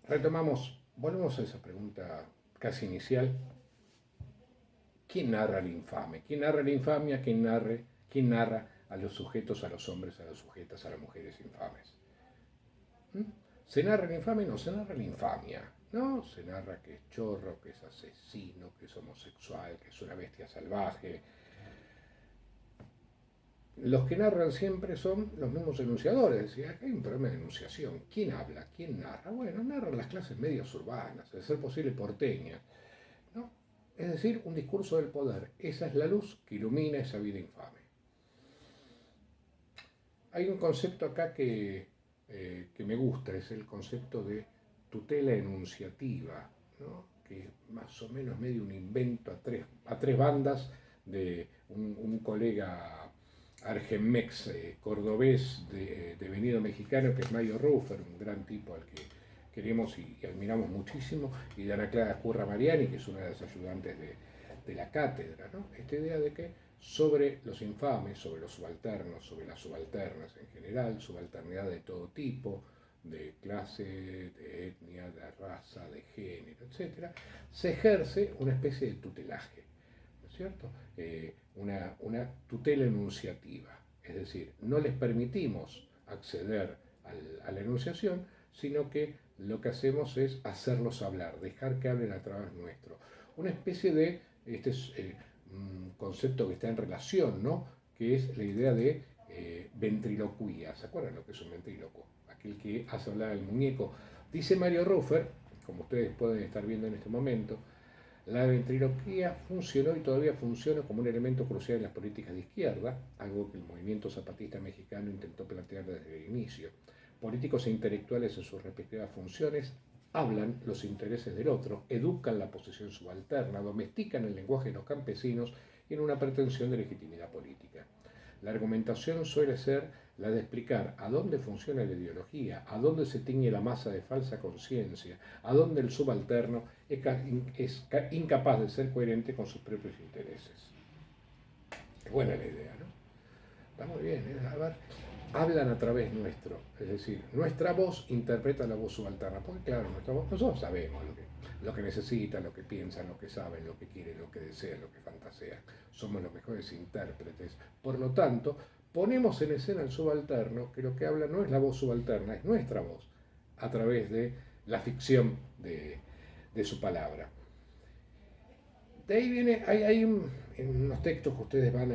Volvemos a esa pregunta casi inicial. ¿Quién narra el infame? ¿Quién narra la infamia? ¿Quién narra a los sujetos, a los hombres, a las sujetas, a las mujeres infames? ¿Mm? ¿Se narra el infame? No, se narra la infamia. No, se narra que es chorro, que es asesino, que es homosexual, que es una bestia salvaje. Los que narran siempre son los mismos enunciadores. Y acá hay un problema de enunciación. ¿Quién habla? ¿Quién narra? Bueno, narran las clases medias urbanas, de ser posible porteñas, ¿no? Es decir, un discurso del poder. Esa es la luz que ilumina esa vida infame. Hay un concepto acá que me gusta, es el concepto de tutela enunciativa, ¿no? Que más o menos medio un invento a tres bandas de un colega argemex cordobés de venido mexicano, que es Mario Ruffer, un gran tipo al que queremos y admiramos muchísimo, y de Ana Clara Curra Mariani, que es una de las ayudantes de la cátedra, ¿no? Esta idea de que sobre los infames, sobre los subalternos, sobre las subalternas en general, subalternidad de todo tipo, de clase, de etnia, de raza, de género, etcétera, se ejerce una especie de tutelaje, ¿no es cierto? Una tutela enunciativa, es decir, no les permitimos acceder a la enunciación, sino que lo que hacemos es hacerlos hablar, dejar que hablen a través nuestro. Una especie de, este es un concepto que está en relación, ¿no? Que es la idea de ventriloquía. ¿Se acuerdan lo que es un ventríloco? Aquel que hace hablar al muñeco. Dice Mario Ruffer, como ustedes pueden estar viendo en este momento, la ventriloquía funcionó y todavía funciona como un elemento crucial en las políticas de izquierda, algo que el movimiento zapatista mexicano intentó plantear desde el inicio. Políticos e intelectuales en sus respectivas funciones hablan los intereses del otro, educan la posición subalterna, domestican el lenguaje de los campesinos en una pretensión de legitimidad política. La argumentación suele ser la de explicar a dónde funciona la ideología, a dónde se tiñe la masa de falsa conciencia, a dónde el subalterno es incapaz de ser coherente con sus propios intereses. Es buena la idea, ¿no? Está muy bien, ¿eh? A ver, hablan a través nuestro, es decir, nuestra voz interpreta la voz subalterna, porque claro, nosotros sabemos lo que necesitan, lo que piensan, lo que saben, lo que quieren, lo que desean, lo que fantasean, somos los mejores intérpretes, por lo tanto, ponemos en escena al subalterno, que lo que habla no es la voz subalterna, es nuestra voz, a través de la ficción de su palabra. De ahí viene, en unos textos que ustedes van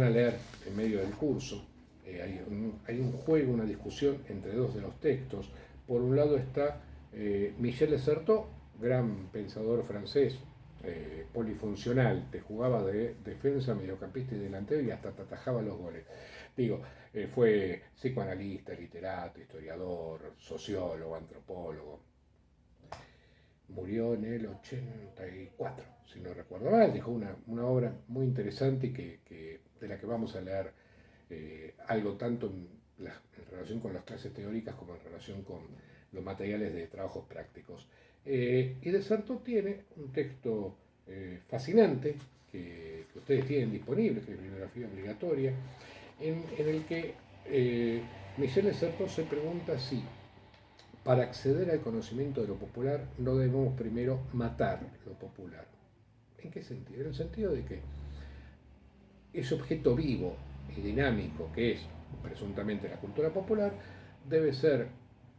a leer en medio del curso, hay un juego, una discusión entre dos de los textos. Por un lado está Michel de Certeau, gran pensador francés, polifuncional, te jugaba de defensa, mediocampista y delantero y hasta te atajaba los goles. Digo, fue psicoanalista, literato, historiador, sociólogo, antropólogo, murió en el 84, si no recuerdo mal, dejó una obra muy interesante de la que vamos a leer algo tanto en relación con las clases teóricas como en relación con los materiales de trabajos prácticos. Y de Sartre tiene un texto fascinante que ustedes tienen disponible, que es bibliografía obligatoria, en el que Michel de Certeau se pregunta si para acceder al conocimiento de lo popular no debemos primero matar lo popular. ¿En qué sentido? En el sentido de que ese objeto vivo y dinámico que es presuntamente la cultura popular debe ser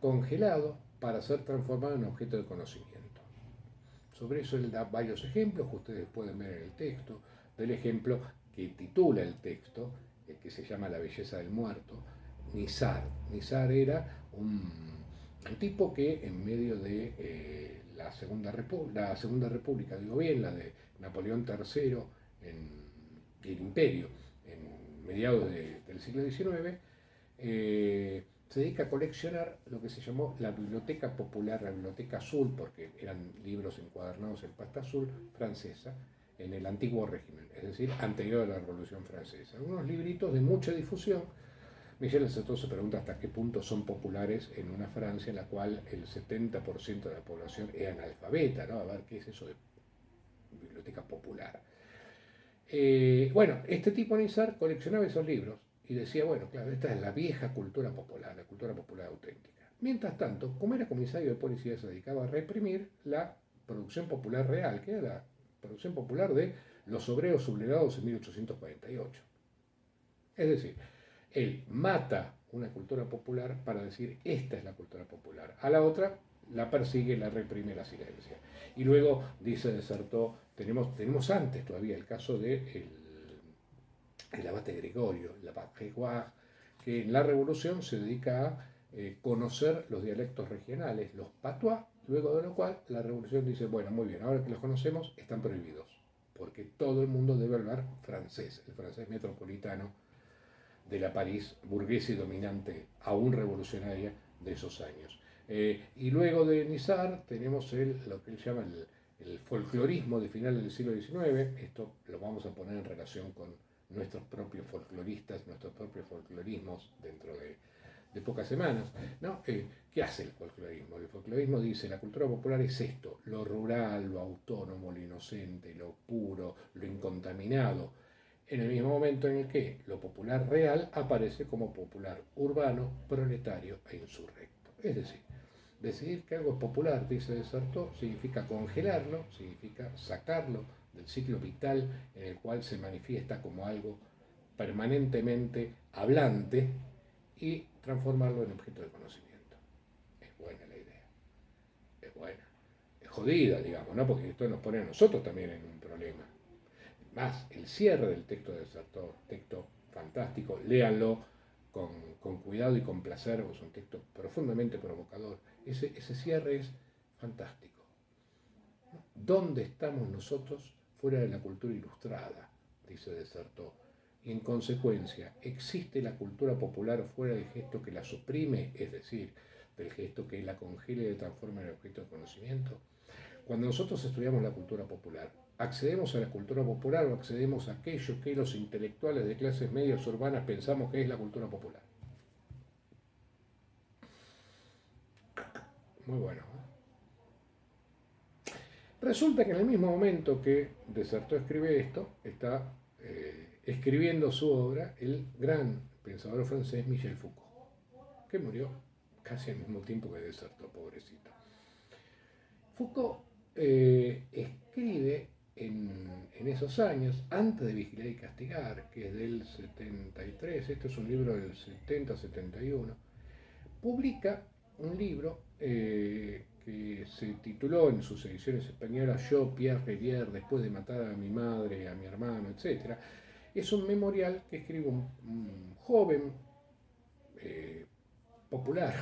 congelado para ser transformado en objeto de conocimiento. Sobre eso él da varios ejemplos que ustedes pueden ver en el texto, del ejemplo que titula el texto, que se llama La belleza del muerto, Nizar. Nizar era un tipo que en medio de la Segunda República, digo bien, la de Napoleón III el imperio, en mediados del siglo XIX, se dedica a coleccionar lo que se llamó la Biblioteca Popular, la Biblioteca Azul, porque eran libros encuadernados en pasta azul francesa, en el antiguo régimen, es decir, anterior a la Revolución Francesa. Unos libritos de mucha difusión. Michel Certeau se pregunta hasta qué punto son populares en una Francia en la cual el 70% de la población es analfabeta, ¿no? A ver, ¿qué es eso de biblioteca popular? Bueno, este tipo Nizar coleccionaba esos libros y decía, bueno, claro, esta es la vieja cultura popular, la cultura popular auténtica. Mientras tanto, como era comisario de policía, se dedicaba a reprimir la producción popular real, que era la producción popular de los obreros sublevados en 1848. Es decir, él mata una cultura popular para decir, esta es la cultura popular. A la otra la persigue, la reprime, la silencia. Y luego dice, desertó, tenemos antes todavía el caso de el abate Gregorio, el abate Grégoire, que en la revolución se dedica a conocer los dialectos regionales, los patois, luego de lo cual la revolución dice, bueno, muy bien, ahora que los conocemos, están prohibidos, porque todo el mundo debe hablar francés, el francés metropolitano de la París burguesa y dominante, aún revolucionaria, de esos años. Y luego de Nizar tenemos lo que él llama el folclorismo de finales del siglo XIX. Esto lo vamos a poner en relación con nuestros propios folcloristas, nuestros propios folclorismos dentro de pocas semanas. ¿No? ¿Qué hace el folclorismo? El folclorismo dice, la cultura popular es esto, lo rural, lo autónomo, lo inocente, lo puro, lo incontaminado, en el mismo momento en el que lo popular real aparece como popular urbano, proletario e insurrecto. Es decir, decidir que algo es popular, dice Desertó, significa congelarlo, significa sacarlo del ciclo vital en el cual se manifiesta como algo permanentemente hablante y transformarlo en objeto de conocimiento. Es buena la idea, es buena. Es jodida, digamos, ¿no? Porque esto nos pone a nosotros también en un problema. Más, el cierre del texto de Desertó, texto fantástico, léanlo con cuidado y con placer, es un texto profundamente provocador. Ese cierre es fantástico. ¿Dónde estamos nosotros fuera de la cultura ilustrada? Dice Desertó. Y en consecuencia, ¿existe la cultura popular fuera del gesto que la suprime, es decir, del gesto que la congela y la transforma en objeto de conocimiento? Cuando nosotros estudiamos la cultura popular, ¿accedemos a la cultura popular o accedemos a aquello que los intelectuales de clases medias urbanas pensamos que es la cultura popular? Muy bueno. Resulta que en el mismo momento que Desertó escribe esto, está escribiendo su obra el gran pensador francés Michel Foucault, que murió casi al mismo tiempo que Desertó, pobrecito. Foucault escribe en esos años, antes de Vigilar y Castigar, que es del 73, este es un libro del 70-71, publica un libro que se tituló en sus ediciones españolas Yo, Pierre Rivière, después de matar a mi madre, a mi hermano, etc. Es un memorial que escribe un joven popular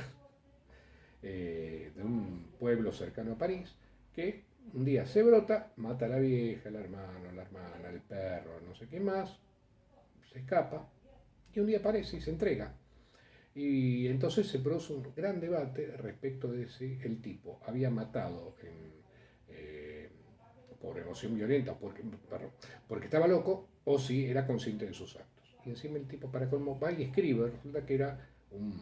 de un pueblo cercano a París, que un día se brota, mata a la vieja, al hermano, a la hermana, al perro, no sé qué más, se escapa, y un día aparece y se entrega. Y entonces se produce un gran debate respecto de si el tipo había matado por emoción violenta, porque estaba loco, o si era consciente de sus actos. Y encima el tipo, para colmo, va y escribe, resulta que era un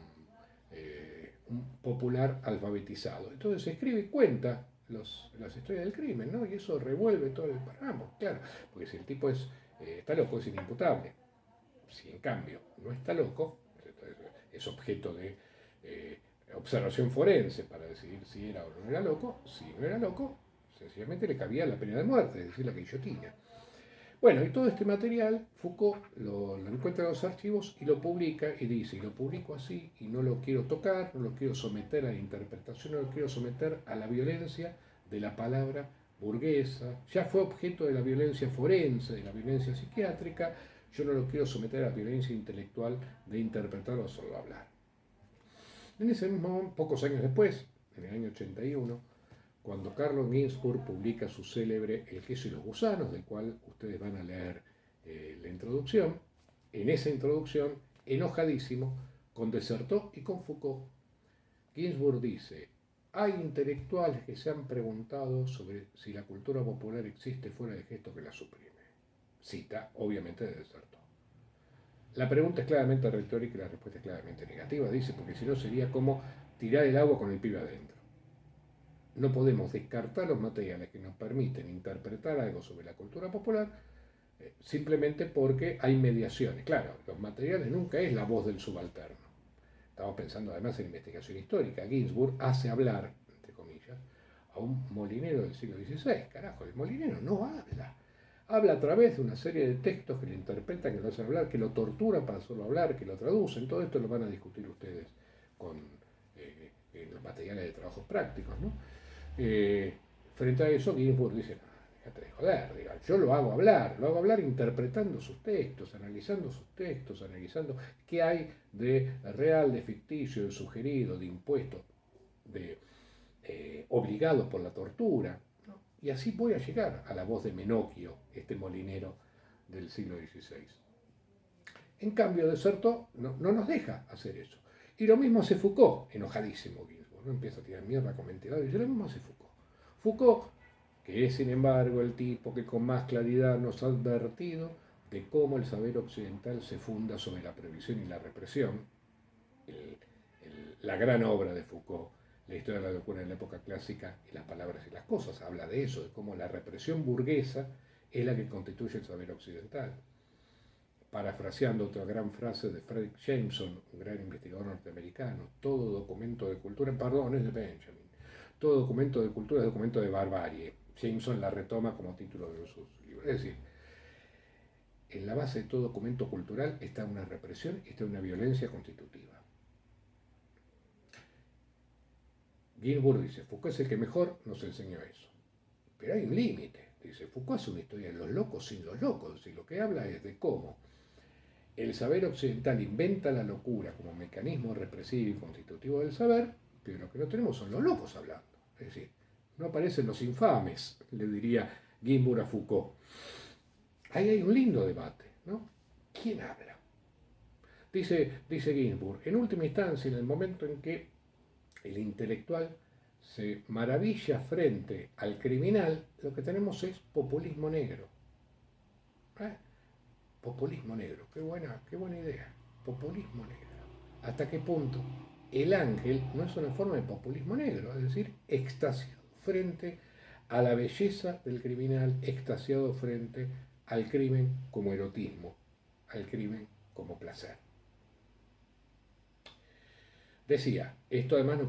popular alfabetizado. Entonces escribe y cuenta las historias del crimen, ¿no? Y eso revuelve todo el panorama, claro, porque si el tipo está loco, es inimputable. Si en cambio no está loco, es objeto de observación forense para decidir si era o no era loco. Si no era loco, sencillamente le cabía la pena de muerte, es decir, la guillotina. Bueno, y todo este material Foucault lo encuentra en los archivos y lo publica y dice, y lo publico así y no lo quiero tocar, no lo quiero someter a la interpretación, no lo quiero someter a la violencia de la palabra burguesa, ya fue objeto de la violencia forense, de la violencia psiquiátrica, yo no lo quiero someter a la violencia intelectual de interpretarlo o solo hablar. En ese mismo, pocos años después, en el año 81, cuando Carlo Ginzburg publica su célebre El queso y los gusanos, del cual ustedes van a leer la introducción, en esa introducción, enojadísimo, con Desertó y con Foucault, Ginzburg dice, hay intelectuales que se han preguntado sobre si la cultura popular existe fuera del gesto que la suprime. Cita, obviamente, de Desertó. La pregunta es claramente retórica y la respuesta es claramente negativa, dice, porque si no sería como tirar el agua con el pibe adentro. No podemos descartar los materiales que nos permiten interpretar algo sobre la cultura popular simplemente porque hay mediaciones. Claro, los materiales nunca es la voz del subalterno. estamos pensando además en investigación histórica, Ginsburg hace hablar, entre comillas, a un molinero del siglo XVI. Carajo, el molinero no habla. Habla a través de una serie de textos que le interpretan, que lo hacen hablar, que lo torturan para hacerlo hablar, que lo traducen. Todo esto lo van a discutir ustedes con los materiales de trabajos prácticos, ¿no? Frente a eso, Ginsburg dice, no, déjate de joder, diga, yo lo hago hablar interpretando sus textos, analizando qué hay de real, de ficticio, de sugerido, de impuesto, de obligado por la tortura, ¿no? Y así voy a llegar a la voz de Menocchio, este molinero del siglo XVI. En cambio, Deserto no nos deja hacer eso. Y lo mismo hace Foucault, enojadísimo Ginsburg, ¿no? Empieza a tirar mierda con ventilador, y lo mismo hace Foucault. Foucault, que es sin embargo el tipo que con más claridad nos ha advertido de cómo el saber occidental se funda sobre la previsión y la represión, la gran obra de Foucault, La historia de la locura en la época clásica y las palabras y las cosas, habla de eso, de cómo la represión burguesa es la que constituye el saber occidental. Parafraseando otra gran frase de Frederick Jameson, un gran investigador norteamericano, todo documento de cultura, perdón, es de Benjamin, todo documento de cultura es documento de barbarie. Jameson la retoma como título de sus libros. Es decir, en la base de todo documento cultural está una represión y está una violencia constitutiva. Ginsburg dice, Foucault es el que mejor nos enseñó eso. Pero hay un límite. Dice, Foucault hace una historia de los locos sin los locos. Y lo que habla es de cómo el saber occidental inventa la locura como mecanismo represivo y constitutivo del saber, pero lo que no tenemos son los locos hablando. Es decir, no aparecen los infames, le diría Ginsburg a Foucault. Ahí hay un lindo debate, ¿no? ¿Quién habla? Dice Ginsburg, en última instancia, en el momento en que el intelectual se maravilla frente al criminal, lo que tenemos es populismo negro. Populismo negro, qué buena idea. Populismo negro. ¿Hasta qué punto? El ángel no es una forma de populismo negro, es decir, extasiado frente a la belleza del criminal, extasiado frente al crimen como erotismo, al crimen como placer. Decía, esto además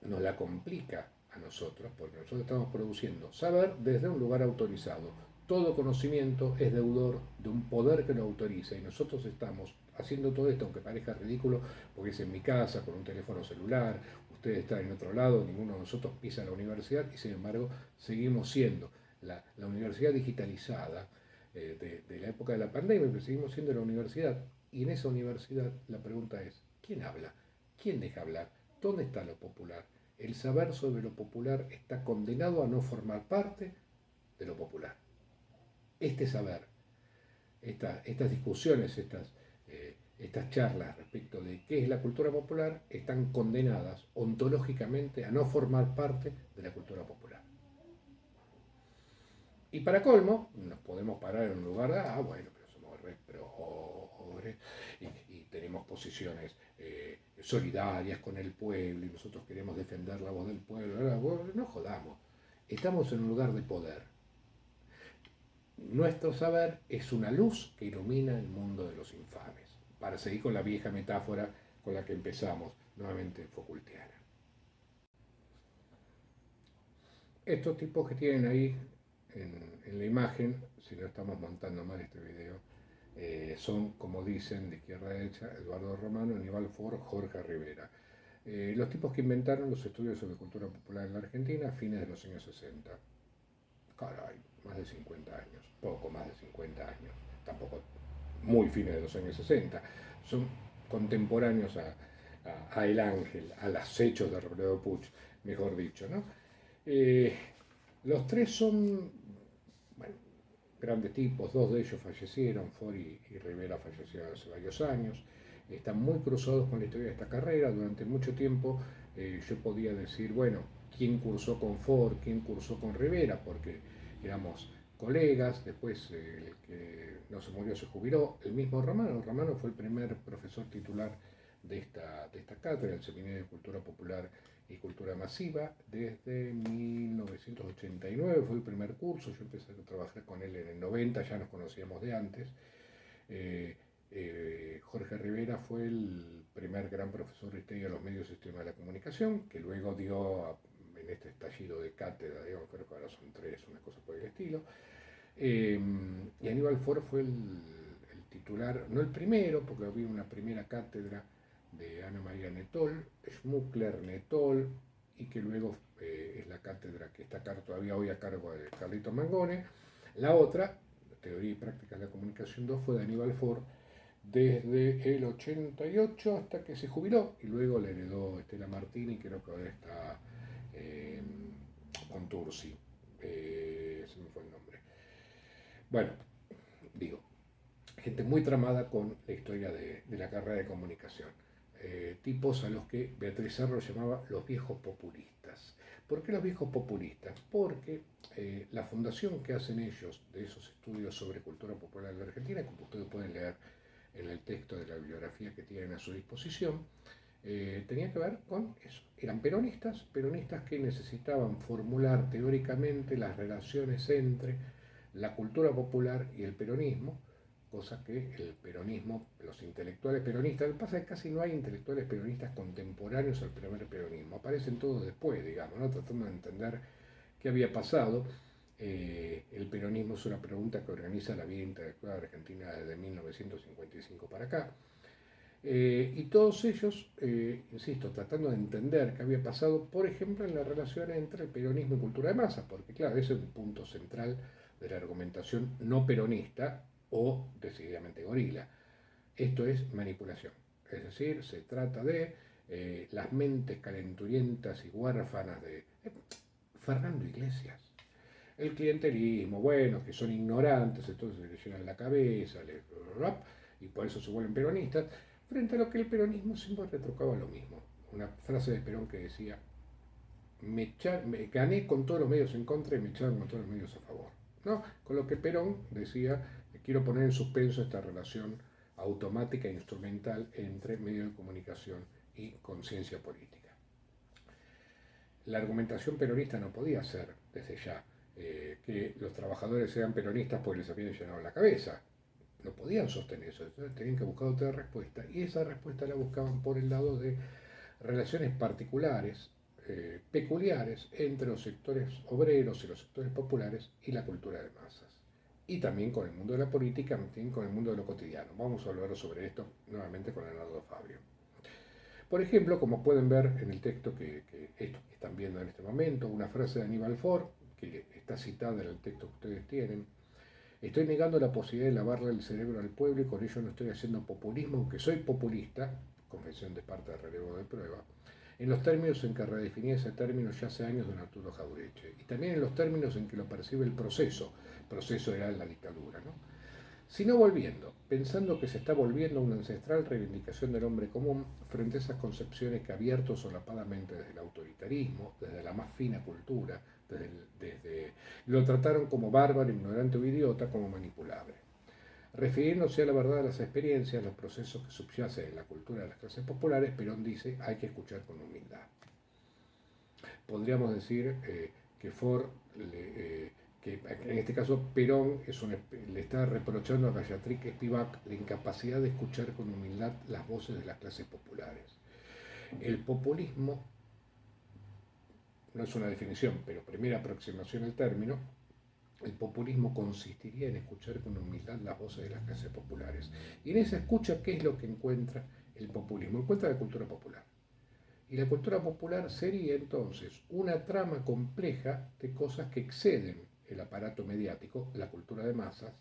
nos la complica a nosotros, porque nosotros estamos produciendo saber desde un lugar autorizado. Todo conocimiento es deudor de un poder que lo autoriza y nosotros estamos haciendo todo esto, aunque parezca ridículo, porque es en mi casa, con un teléfono celular, ustedes están en otro lado, ninguno de nosotros pisa la universidad y sin embargo seguimos siendo la universidad digitalizada de la época de la pandemia, pero seguimos siendo la universidad. Y en esa universidad la pregunta es, ¿quién habla? ¿Quién deja hablar? ¿Dónde está lo popular? El saber sobre lo popular está condenado a no formar parte de lo popular. Este saber, estas discusiones, estas charlas respecto de qué es la cultura popular están condenadas ontológicamente a no formar parte de la cultura popular. Y para colmo, nos podemos parar en un lugar de, bueno, pero somos re progres y tenemos posiciones solidarias con el pueblo y nosotros queremos defender la voz del pueblo. No jodamos, estamos en un lugar de poder. Nuestro saber es una luz que ilumina el mundo de los infames, para seguir con la vieja metáfora con la que empezamos, nuevamente Foucaultiana. Estos tipos que tienen ahí en la imagen, si no estamos montando mal este video, son, como dicen, de izquierda a derecha, Eduardo Romano, Aníbal Ford, Jorge Rivera. Los tipos que inventaron los estudios sobre cultura popular en la Argentina a fines de los años 60. Caray, más de 50 años, poco más de 50 años, tampoco muy fines de los años 60. Son contemporáneos a El Ángel, a los hechos de Robledo Puig, mejor dicho, ¿no? Los tres son, bueno, grandes tipos, dos de ellos fallecieron, Ford y Rivera fallecieron hace varios años, están muy cruzados con la historia de esta carrera. Durante mucho tiempo yo podía decir, bueno, quién cursó con Ford, quién cursó con Rivera, porque éramos colegas. Después el que no se murió se jubiló, el mismo Romano. Romano fue el primer profesor titular de esta cátedra, el Seminario de Cultura Popular y Cultura Masiva, desde 1989 fue el primer curso. Yo empecé a trabajar con él en el 90, ya nos conocíamos de antes. Jorge Rivera fue el primer gran profesor de historia de los medios y sistemas de la comunicación, que luego dio en este estallido de cátedra, digamos, creo que ahora son 3, una cosa por el estilo. Y Aníbal Ford fue el titular, no el primero, porque había una primera cátedra de Ana María Netol, Schmuckler, Netol, y que luego es la cátedra que está todavía hoy a cargo de Carlito Mangone. La otra, Teoría y Prácticas de la Comunicación 2, fue de Aníbal Ford desde el 88 hasta que se jubiló, y luego le heredó Estela Martini, y creo que ahora está con Tursi. Se me fue el nombre. Bueno, digo, gente muy tramada con la historia de la carrera de comunicación. Tipos a los que Beatriz Serro llamaba los viejos populistas. ¿Por qué los viejos populistas? Porque la fundación que hacen ellos de esos estudios sobre cultura popular de la Argentina, como ustedes pueden leer en el texto de la bibliografía que tienen a su disposición, tenía que ver con eso. Eran peronistas, peronistas que necesitaban formular teóricamente las relaciones entre la cultura popular y el peronismo, cosa que el peronismo, los intelectuales peronistas, lo que pasa es que casi no hay intelectuales peronistas contemporáneos al primer peronismo, aparecen todos después, digamos, ¿no? Tratando de entender qué había pasado. El peronismo es una pregunta que organiza la vida intelectual argentina desde 1955 para acá. Y todos ellos, insisto, tratando de entender qué había pasado, por ejemplo, en la relación entre el peronismo y cultura de masas, porque claro, ese es un punto central de la argumentación no peronista o decididamente gorila. Esto es manipulación, es decir, se trata de las mentes calenturientas y huérfanas de Fernando Iglesias. El clientelismo, bueno, que son ignorantes, entonces les llenan la cabeza, y por eso se vuelven peronistas, frente a lo que el peronismo siempre retrucaba lo mismo. Una frase de Perón que decía, me gané con todos los medios en contra y me echaron con todos los medios a favor. ¿No? Con lo que Perón decía, quiero poner en suspenso esta relación automática e instrumental entre medios de comunicación y conciencia política. La argumentación peronista no podía ser, desde ya, que los trabajadores sean peronistas porque les habían llenado la cabeza. No podían sostener eso, entonces tenían que buscar otra respuesta, y esa respuesta la buscaban por el lado de relaciones particulares, peculiares, entre los sectores obreros y los sectores populares y la cultura de masas. Y también con el mundo de la política, también con el mundo de lo cotidiano. Vamos a hablar sobre esto nuevamente con Leonardo Fabio. Por ejemplo, como pueden ver en el texto que están viendo en este momento, una frase de Aníbal Ford, que está citada en el texto que ustedes tienen: estoy negando la posibilidad de lavarle el cerebro al pueblo y con ello no estoy haciendo populismo, aunque soy populista, confesión de parte de relevo de prueba, en los términos en que redefinía ese término ya hace años don Arturo Jaureche, y también en los términos en que lo percibe el proceso era la dictadura, ¿no? Sino volviendo, pensando que se está volviendo a una ancestral reivindicación del hombre común frente a esas concepciones que abierto solapadamente desde el autoritarismo, desde la más fina cultura, lo trataron como bárbaro, ignorante o idiota, como manipulable. Refiriéndose a la verdad de las experiencias, los procesos que subyacen en la cultura de las clases populares, Perón dice, hay que escuchar con humildad. Podríamos decir que Ford, que en este caso Perón le está reprochando a Beatriz Spivak la incapacidad de escuchar con humildad las voces de las clases populares. El populismo, no es una definición, pero primera aproximación al término, el populismo consistiría en escuchar con humildad las voces de las clases populares. Y en esa escucha, ¿qué es lo que encuentra el populismo? Encuentra la cultura popular. Y la cultura popular sería entonces una trama compleja de cosas que exceden el aparato mediático, la cultura de masas,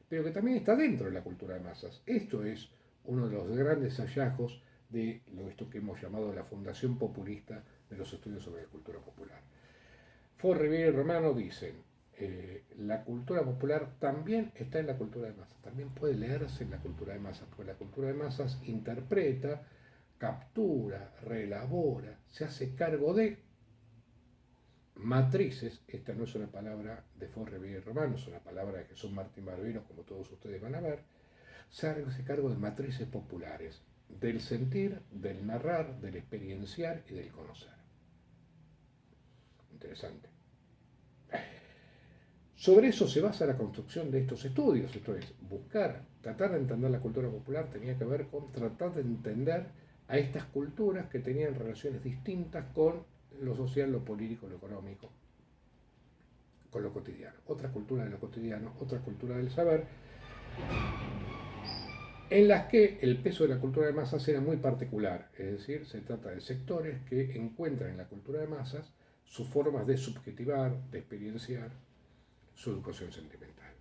pero que también está dentro de la cultura de masas. Esto es uno de los grandes hallazgos de esto que hemos llamado la Fundación Populista de los estudios sobre la cultura popular. Ford, Rivera y Romano dicen, la cultura popular también está en la cultura de masas, también puede leerse en la cultura de masas, porque la cultura de masas interpreta, captura, reelabora, se hace cargo de matrices. Esta no es una palabra de Ford, Rivera y Romano, es una palabra de Jesús Martín Barbero, como todos ustedes van a ver. Se hace cargo de matrices populares, del sentir, del narrar, del experienciar y del conocer. Interesante. Sobre eso se basa la construcción de estos estudios, esto es, tratar de entender la cultura popular tenía que ver con tratar de entender a estas culturas que tenían relaciones distintas con lo social, lo político, lo económico, con lo cotidiano. Otra cultura de lo cotidiano, otra cultura del saber, en las que el peso de la cultura de masas era muy particular, es decir, se trata de sectores que encuentran en la cultura de masas sus formas de subjetivar, de experienciar su educación sentimental.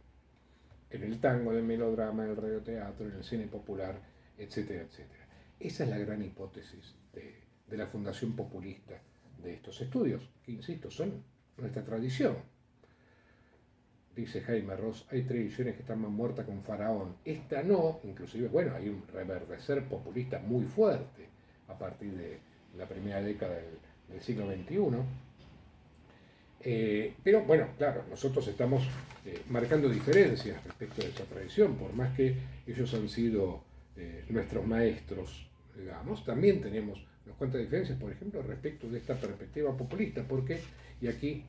En el tango, en el melodrama, en el radioteatro, en el cine popular, etcétera, etcétera. Esa es la gran hipótesis de la fundación populista de estos estudios, que, insisto, son nuestra tradición. Dice Jaime Ross, hay tradiciones que están más muertas que un faraón. Esta no, inclusive, bueno, hay un reverdecer populista muy fuerte a partir de la primera década del siglo XXI. Pero bueno, claro, nosotros estamos marcando diferencias respecto de esa tradición, por más que ellos han sido nuestros maestros, digamos, también tenemos unas cuantas diferencias, por ejemplo, respecto de esta perspectiva populista, porque, y aquí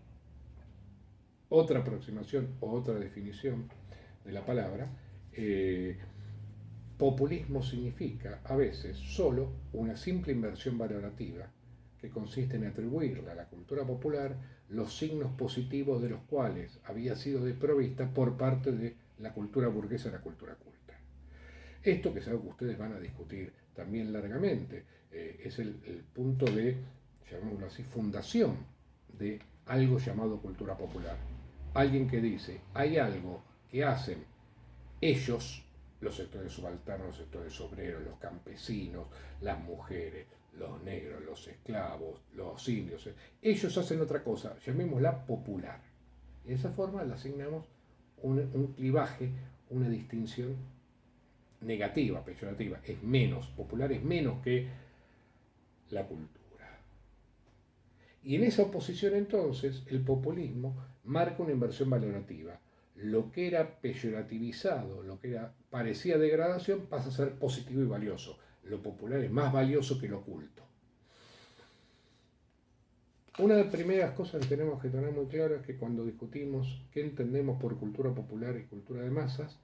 otra aproximación o otra definición de la palabra, populismo significa a veces solo una simple inversión valorativa que consiste en atribuirle a la cultura popular los signos positivos de los cuales había sido desprovista por parte de la cultura burguesa y la cultura culta. Esto, que es algo que ustedes van a discutir también largamente, es el punto de, llamémoslo así, fundación de algo llamado cultura popular. Alguien que dice, hay algo que hacen ellos, los sectores subalternos, los sectores obreros, los campesinos, las mujeres, los negros, los esclavos, los indios, ellos hacen otra cosa, llamémosla popular. Y de esa forma le asignamos un clivaje, una distinción negativa, peyorativa, es menos, popular es menos que la cultura. Y en esa oposición entonces el populismo marca una inversión valorativa. Lo que era peyorativizado, lo que parecía degradación, pasa a ser positivo y valioso. Lo popular es más valioso que lo oculto. Una de las primeras cosas que tenemos que tener muy claro es que cuando discutimos qué entendemos por cultura popular y cultura de masas,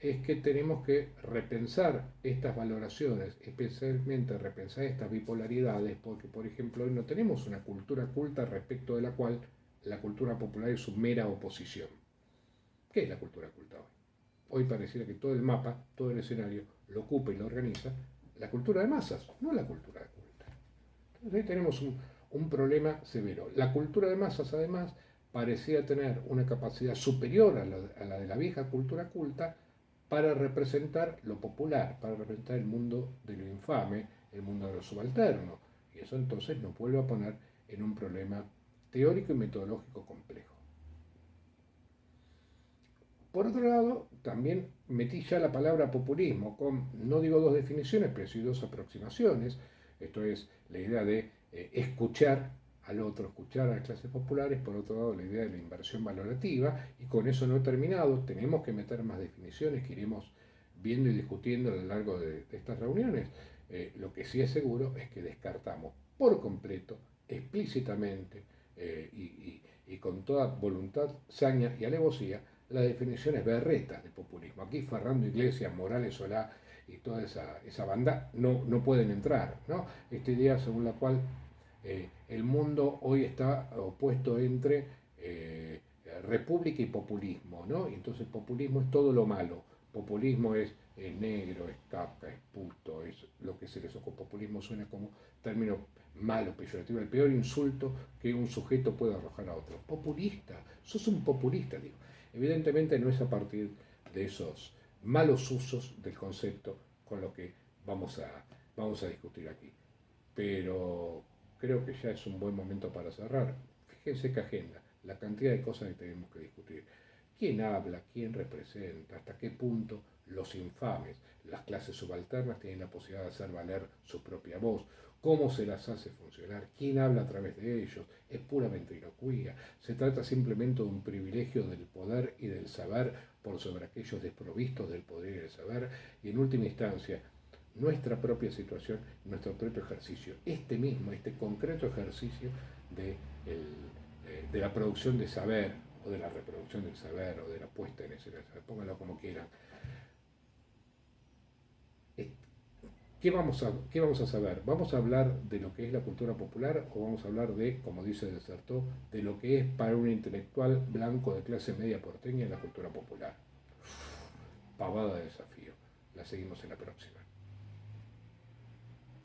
es que tenemos que repensar estas valoraciones, especialmente repensar estas bipolaridades, porque por ejemplo hoy no tenemos una cultura culta respecto de la cual la cultura popular es su mera oposición. ¿Qué es la cultura culta hoy? Hoy pareciera que todo el mapa, todo el escenario, lo ocupa y lo organiza la cultura de masas, no la cultura de culta. Entonces ahí tenemos un problema severo. La cultura de masas, además, parecía tener una capacidad superior a la de la vieja cultura culta para representar lo popular, para representar el mundo de lo infame, el mundo de lo subalterno. Y eso entonces nos vuelve a poner en un problema teórico y metodológico complejo. Por otro lado, también metí ya la palabra populismo con, no digo dos definiciones, pero sí dos aproximaciones. Esto es la idea de escuchar al otro, escuchar a las clases populares, por otro lado la idea de la inversión valorativa, y con eso no he terminado, tenemos que meter más definiciones que iremos viendo y discutiendo a lo largo de estas reuniones. Lo que sí es seguro es que descartamos por completo, explícitamente y con toda voluntad, saña y alevosía, las definiciones berretas de populismo. Aquí Fernando Iglesias, Morales Solá y toda esa banda no pueden entrar, ¿no? Esta idea según la cual el mundo hoy está opuesto entre república y populismo, ¿no? Y entonces populismo es todo lo malo. Populismo es negro, es caca, es puto, es lo que se les ocurre. Populismo suena como término malo, peyorativo, el peor insulto que un sujeto puede arrojar a otro. Populista, sos un populista, digo. Evidentemente no es a partir de esos malos usos del concepto con lo que vamos a discutir aquí. Pero creo que ya es un buen momento para cerrar. Fíjense qué agenda, la cantidad de cosas que tenemos que discutir. ¿Quién habla? ¿Quién representa? ¿Hasta qué punto los infames, las clases subalternas, tienen la posibilidad de hacer valer su propia voz? ¿Cómo se las hace funcionar? ¿Quién habla a través de ellos? Es puramente inocuía. Se trata simplemente de un privilegio del poder y del saber por sobre aquellos desprovistos del poder y del saber. Y en última instancia, nuestra propia situación, nuestro propio ejercicio. Este concreto ejercicio de la producción de saber o de la reproducción del saber, o de la puesta en escena, pónganlo como quieran. ¿Qué vamos a saber? ¿Vamos a hablar de lo que es la cultura popular o vamos a hablar de, como dice Desertó, de lo que es para un intelectual blanco de clase media porteña la cultura popular? Pavada de desafío. La seguimos en la próxima.